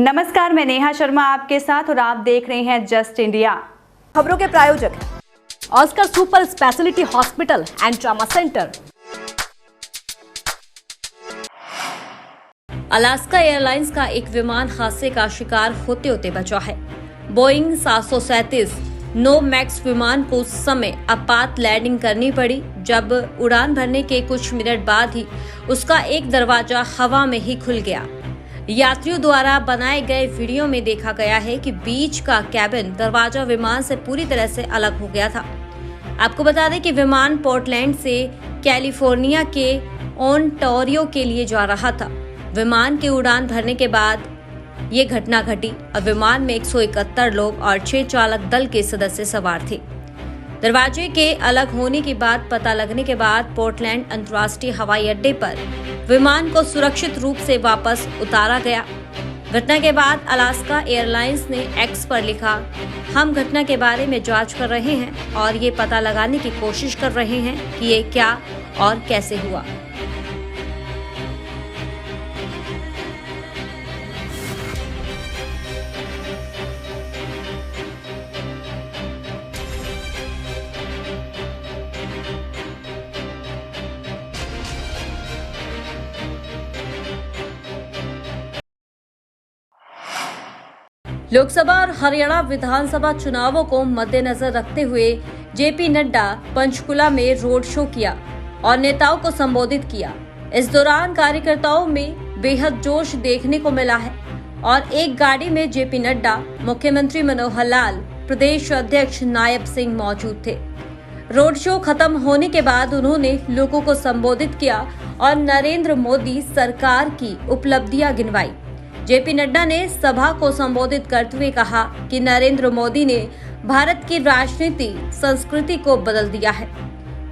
नमस्कार, मैं नेहा शर्मा आपके साथ और आप देख रहे हैं जस्ट इंडिया। खबरों के प्रायोजक हैं Oscar super speciality hospital and trauma centre. Alaska airlines का एक विमान हादसे का शिकार होते होते बचा है। बोइंग 737 नो मैक्स विमान को उस समय आपात लैंडिंग करनी पड़ी जब उड़ान भरने के कुछ मिनट बाद ही उसका एक दरवाजा हवा में ही खुल गया। यात्रियों द्वारा बनाए गए वीडियो में देखा गया है कि बीच का कैबिन दरवाजा विमान से पूरी तरह से अलग हो गया था। आपको बता दें कि विमान पोर्टलैंड से कैलिफोर्निया के ओंटारियो के लिए जा रहा था। विमान की उड़ान भरने के बाद ये घटना घटी और विमान में 171 लोग और 6 चालक दल के सदस्य सवार थे। दरवाजे के अलग होने की बात पता लगने के बाद पोर्टलैंड अंतर्राष्ट्रीय हवाई अड्डे पर विमान को सुरक्षित रूप से वापस उतारा गया। घटना के बाद अलास्का एयरलाइंस ने एक्स पर लिखा, हम घटना के बारे में जांच कर रहे हैं और ये पता लगाने की कोशिश कर रहे हैं कि ये क्या और कैसे हुआ। लोकसभा और हरियाणा विधानसभा चुनावों को मद्देनजर रखते हुए जेपी नड्डा पंचकुला में रोड शो किया और नेताओं को संबोधित किया। इस दौरान कार्यकर्ताओं में बेहद जोश देखने को मिला है और एक गाड़ी में जेपी नड्डा, मुख्यमंत्री मनोहर लाल, प्रदेश अध्यक्ष नायब सिंह मौजूद थे। रोड शो खत्म होने के बाद उन्होंने लोगों को संबोधित किया और नरेंद्र मोदी सरकार की उपलब्धियां गिनवाई। जेपी नड्डा ने सभा को संबोधित करते हुए कहा कि नरेंद्र मोदी ने भारत की राजनीति संस्कृति को बदल दिया है।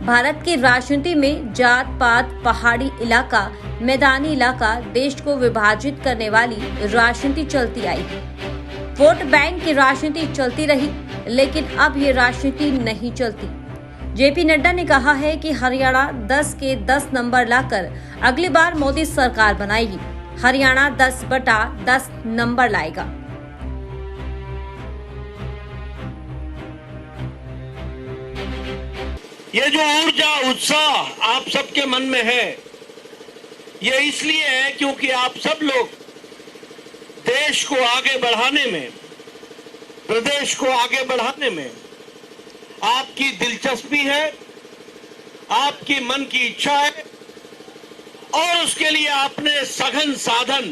भारत की राजनीति में जात पात, पहाड़ी इलाका, मैदानी इलाका, देश को विभाजित करने वाली राजनीति चलती आई। वोट बैंक की राजनीति चलती रही, लेकिन अब ये राजनीति नहीं चलती। जेपी नड्डा ने कहा है कि हरियाणा 10 के 10 नंबर लाकर अगली बार मोदी सरकार बनाएगी। हरियाणा 10/10 नंबर लाएगा। ये जो ऊर्जा उत्साह आप सबके मन में है, ये इसलिए है क्योंकि आप सब लोग देश को आगे बढ़ाने में, प्रदेश को आगे बढ़ाने में आपकी दिलचस्पी है, आपकी मन की इच्छा है और उसके लिए आपने सघन साधन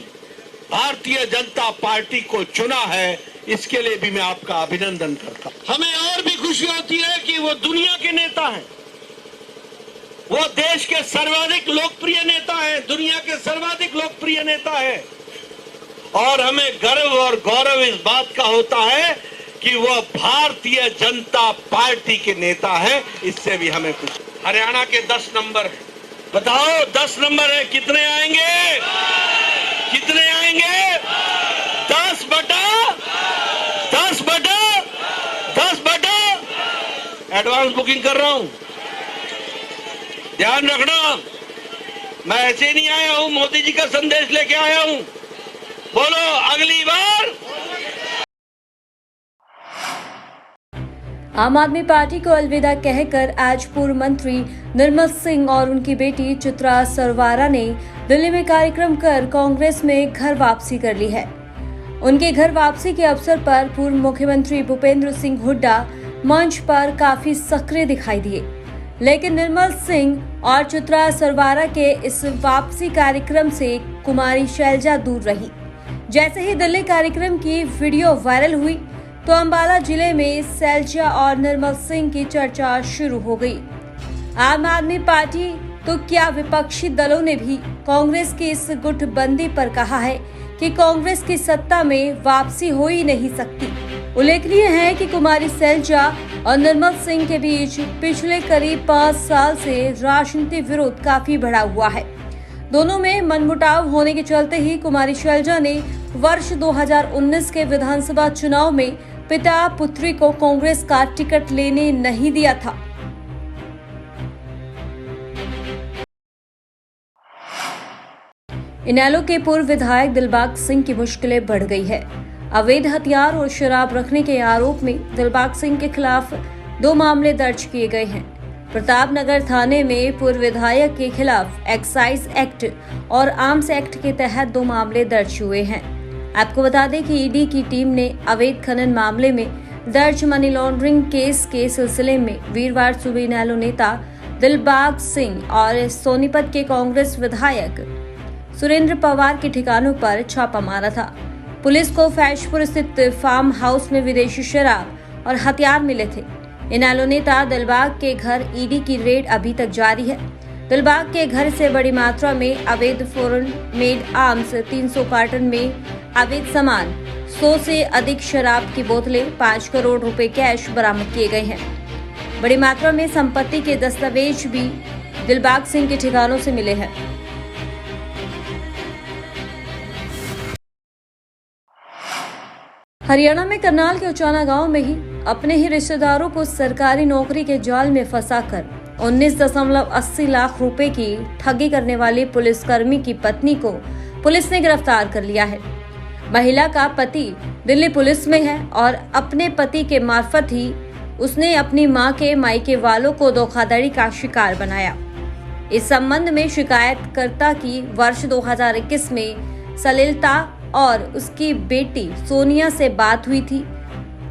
भारतीय जनता पार्टी को चुना है। इसके लिए भी मैं आपका अभिनंदन करता हूं। हमें और भी खुशी होती है कि वो दुनिया के नेता हैं, वो देश के सर्वाधिक लोकप्रिय नेता हैं, दुनिया के सर्वाधिक लोकप्रिय नेता हैं और हमें गर्व और गौरव इस बात का होता है कि वो भारतीय जनता पार्टी के नेता है। इससे भी हमें खुशी। हरियाणा के 10 नंबर है, बताओ 10 नंबर है, कितने आएंगे? कितने आएंगे? 10/10 एडवांस बुकिंग कर रहा हूं, ध्यान रखना। मैं ऐसे नहीं आया हूं, मोदी जी का संदेश लेके आया हूं। बोलो अगली बार। आम आदमी पार्टी को अलविदा कहकर आज पूर्व मंत्री निर्मल सिंह और उनकी बेटी चित्रा सरवारा ने दिल्ली में कार्यक्रम कर कांग्रेस में घर वापसी कर ली है। उनके घर वापसी के अवसर पर पूर्व मुख्यमंत्री भूपेंद्र सिंह हुड्डा मंच पर काफी सक्रिय दिखाई दिए, लेकिन निर्मल सिंह और चित्रा सरवारा के इस वापसी कार्यक्रम से कुमारी शैलजा दूर रही। जैसे ही दिल्ली कार्यक्रम की वीडियो वायरल हुई तो अंबाला जिले में शैलजा और निर्मल सिंह की चर्चा शुरू हो गई। आम आदमी पार्टी तो क्या विपक्षी दलों ने भी कांग्रेस की इस गुटबंदी पर कहा है कि कांग्रेस की सत्ता में वापसी हो ही नहीं सकती। उल्लेखनीय है कि कुमारी शैलजा और निर्मल सिंह के बीच पिछले करीब 5 साल से राजनीतिक विरोध काफी बढ़ा हुआ है। दोनों में मनमुटाव होने के चलते ही कुमारी शैलजा ने वर्ष 2019 के विधानसभा चुनाव में पिता पुत्री को कांग्रेस का टिकट लेने नहीं दिया था। इनेलो के पूर्व विधायक दिलबाग सिंह की मुश्किलें बढ़ गई है। अवैध हथियार और शराब रखने के आरोप में दिलबाग सिंह के खिलाफ 2 मामले दर्ज किए गए हैं। प्रतापनगर थाने में पूर्व विधायक के खिलाफ एक्साइज एक्ट और आर्म्स एक्ट के तहत 2 मामले दर्ज हुए हैं। आपको बता दें कि ईडी की टीम ने अवैध खनन मामले में दर्ज मनी लॉन्ड्रिंग केस के सिलसिले में वीरवार सुबह इनेलो नेता दिलबाग सिंह और सोनीपत के कांग्रेस विधायक सुरेंद्र पवार के ठिकानों पर छापा मारा था। पुलिस को फैजपुर स्थित फार्म हाउस में विदेशी शराब और हथियार मिले थे। इनेलो नेता दिलबाग के घर ईडी की रेड अभी तक जारी है। दिलबाग के घर से बड़ी मात्रा में अवैध फॉरेन मेड आर्म्स, 300 कार्टन में अवैध सामान, 100 से अधिक शराब की बोतलें, 5 करोड़ रुपए कैश बरामद किए गए हैं। बड़ी मात्रा में संपत्ति के दस्तावेज भी दिलबाग सिंह के ठिकानों से मिले हैं। हरियाणा में करनाल के उचाना गांव में ही अपने ही रिश्तेदारों को सरकारी नौकरी के जाल में फंसाकर 19.80 लाख रुपए की ठगी करने वाली पुलिसकर्मी की पत्नी को पुलिस ने गिरफ्तार कर लिया है। महिला का पति दिल्ली पुलिस में है और अपने पति के मार्फत ही उसने अपनी मां के मायके वालों को धोखाधड़ी का शिकार बनाया। इस संबंध में शिकायतकर्ता की वर्ष 2021 में सलिलता और उसकी बेटी सोनिया से बात हुई थी।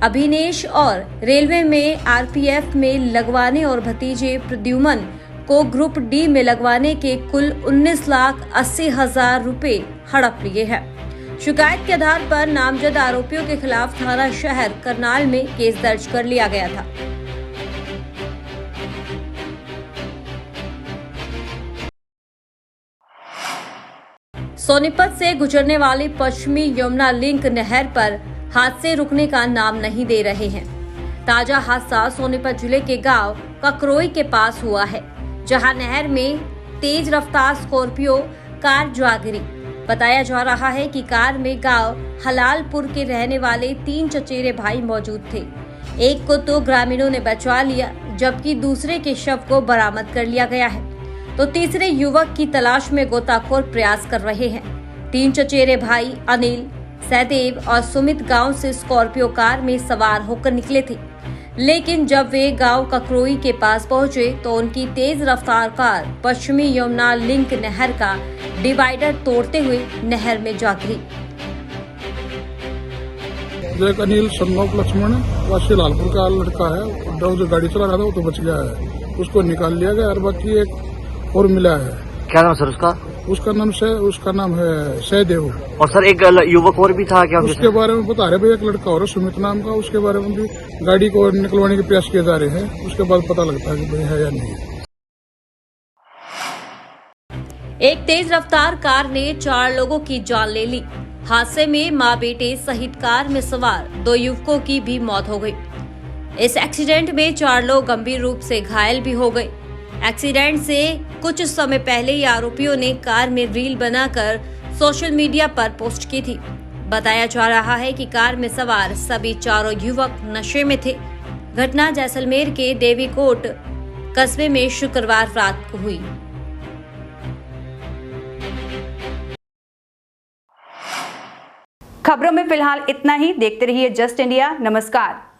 अभिनेश और रेलवे में आरपीएफ में लगवाने और भतीजे प्रद्युमन को ग्रुप डी में लगवाने के कुल 19,80,000 रुपए हड़प लिए हैं। शिकायत के आधार पर नामजद आरोपियों के खिलाफ थाना शहर करनाल में केस दर्ज कर लिया गया था। सोनीपत से गुजरने वाली पश्चिमी यमुना लिंक नहर पर हादसे रुकने का नाम नहीं दे रहे हैं। ताजा हादसा सोनीपत जिले के गांव ककरोई के पास हुआ है, जहां नहर में तेज रफ्तार स्कॉर्पियो कार जा गिरी। बताया जा रहा है कि कार में गांव हलालपुर के रहने वाले 3 चचेरे भाई मौजूद थे। एक को तो ग्रामीणों ने बचा लिया, जबकि दूसरे के शव को बरामद कर लिया गया है, तो तीसरे युवक की तलाश में गोताखोर प्रयास कर रहे हैं। 3 चचेरे भाई अनिल, सहदेव और सुमित गांव से स्कॉर्पियो कार में सवार होकर निकले थे, लेकिन जब वे गांव ककरोई के पास पहुंचे तो उनकी तेज रफ्तार कार पश्चिमी यमुना लिंक नहर का डिवाइडर तोड़ते हुए नहर में जा गिरी। एक अनिल सन्नोप लक्ष्मण वासी लालपुर का लड़का है, जो गाड़ी चला रहा था वो तो बच गया है, उसको निकाल लिया गया और बाकी एक और मिला है। क्या नाम सर उसका? उसका नाम है सहदेव। और सर एक युवक और भी था क्या? उसके बारे में बता रहे भाई, एक लड़का और सुमित नाम का, उसके बारे में भी गाड़ी को निकलवाने के प्रयास किए जा रहे हैं। उसके बाद पता लगता है कि भाई है या नहीं। एक तेज रफ्तार कार ने 4 लोगों की जान ले ली। हादसे में मां बेटे सहित कार में सवार 2 युवकों की भी मौत हो गई। इस एक्सीडेंट में 4 लोग गंभीर रूप से घायल भी हो गए। एक्सीडेंट से कुछ समय पहले ही आरोपियों ने कार में रील बनाकर सोशल मीडिया पर पोस्ट की थी। बताया जा रहा है कि कार में सवार सभी 4 युवक नशे में थे। घटना जैसलमेर के देवीकोट कस्बे में शुक्रवार रात को हुई। खबरों में फिलहाल इतना ही। देखते रहिए जस्ट इंडिया। नमस्कार।